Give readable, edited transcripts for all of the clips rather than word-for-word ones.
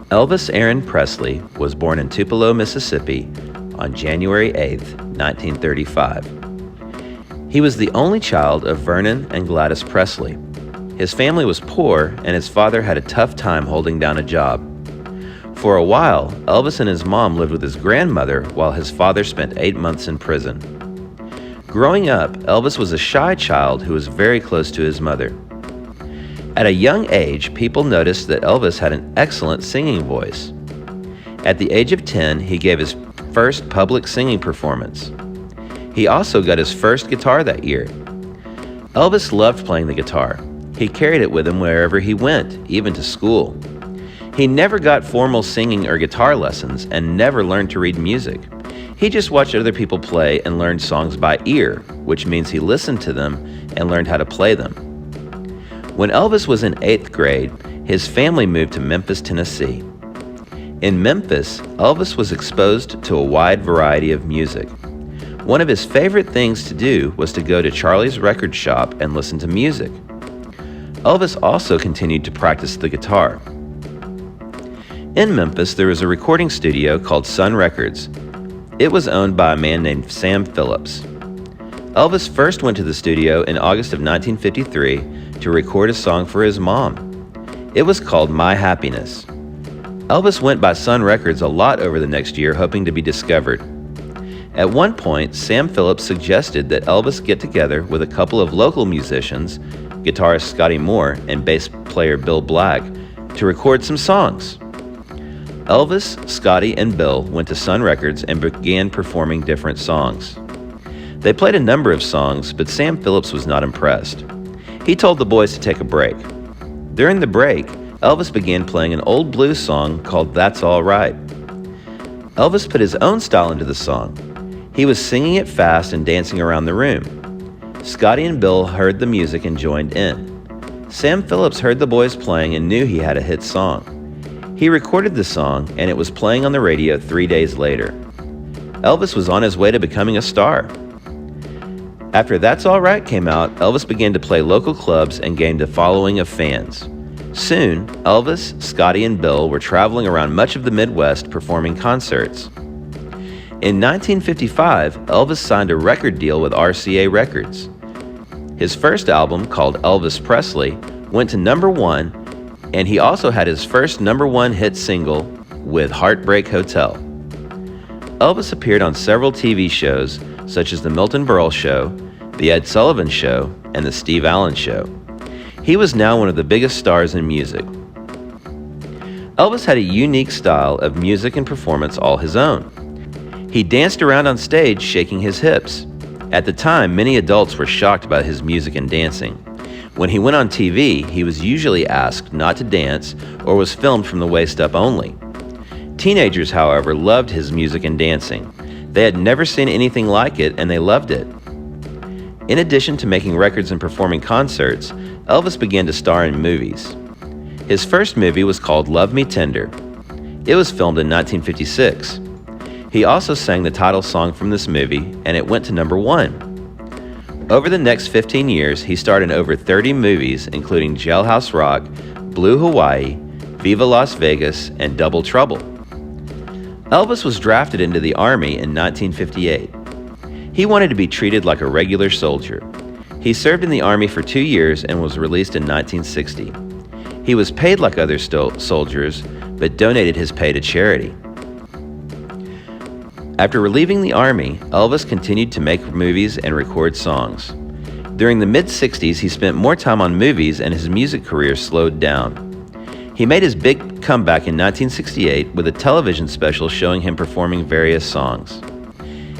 Elvis Aaron Presley was born in Tupelo, Mississippi on January 8, 1935. He was the only child of Vernon and Gladys Presley. His family was poor, and his father had a tough time holding down a job. For a while, Elvis and his mom lived with his grandmother while his father spent 8 months in prison. Growing up, Elvis was a shy child who was very close to his mother. At a young age, people noticed that Elvis had an excellent singing voice. At the age of 10, he gave his first public singing performance. He also got his first guitar that year. Elvis loved playing the guitar. He carried it with him wherever he went, even to school. He never got formal singing or guitar lessons and never learned to read music. He just watched other people play and learned songs by ear, which means he listened to them and learned how to play them. When Elvis was in 8th grade, his family moved to Memphis, Tennessee. In Memphis, Elvis was exposed to a wide variety of music. One of his favorite things to do was to go to Charlie's record shop and listen to music. Elvis also continued to practice the guitar. In Memphis, there was a recording studio called Sun Records. It was owned by a man named Sam Phillips. Elvis first went to the studio in August of 1953 to record a song for his mom. It was called My Happiness. Elvis went by Sun Records a lot over the next year, hoping to be discovered. At one point, Sam Phillips suggested that Elvis get together with a couple of local musicians, guitarist Scotty Moore and bass player Bill Black, to record some songs. Elvis, Scotty, and Bill went to Sun Records and began performing different songs. They played a number of songs, but Sam Phillips was not impressed. He told the boys to take a break. During the break, Elvis began playing an old blues song called That's All Right. Elvis put his own style into the song. He was singing it fast and dancing around the room. Scotty and Bill heard the music and joined in. Sam Phillips heard the boys playing and knew he had a hit song. He recorded the song, and it was playing on the radio 3 days later. Elvis was on his way to becoming a star. After That's All Right came out, Elvis began to play local clubs and gained a following of fans. Soon, Elvis, Scotty, and Bill were traveling around much of the Midwest performing concerts. In 1955, Elvis signed a record deal with RCA Records. His first album, called Elvis Presley, went to #1, and he also had his first #1 hit single with Heartbreak Hotel. Elvis appeared on several TV shows, such as The Milton Berle Show, The Ed Sullivan Show, and The Steve Allen Show. He was now one of the biggest stars in music. Elvis had a unique style of music and performance all his own. He danced around on stage shaking his hips. At the time, many adults were shocked by his music and dancing. When he went on TV, he was usually asked not to dance or was filmed from the waist up only. Teenagers, however, loved his music and dancing. They had never seen anything like it, and they loved it. In addition to making records and performing concerts, Elvis began to star in movies. His first movie was called Love Me Tender. It was filmed in 1956. He also sang the title song from this movie, and it went to #1. Over the next 15 years, he starred in over 30 movies, including Jailhouse Rock, Blue Hawaii, Viva Las Vegas, and Double Trouble. Elvis was drafted into the Army in 1958. He wanted to be treated like a regular soldier. He served in the Army for 2 years and was released in 1960. He was paid like other soldiers, but donated his pay to charity. After relieving the Army, Elvis continued to make movies and record songs. During the mid-60s, he spent more time on movies and his music career slowed down. He made his big comeback in 1968 with a television special showing him performing various songs.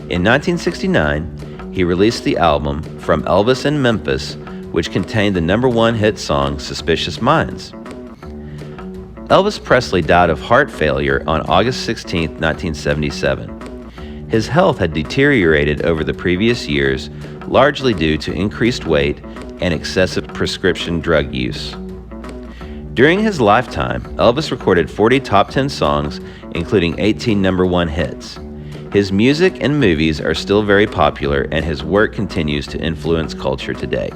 In 1969, he released the album From Elvis in Memphis, which contained the #1 hit song Suspicious Minds. Elvis Presley died of heart failure on August 16, 1977. His health had deteriorated over the previous years, largely due to increased weight and excessive prescription drug use. During his lifetime, Elvis recorded 40 top 10 songs, including 18 #1 hits. His music and movies are still very popular, and his work continues to influence culture today.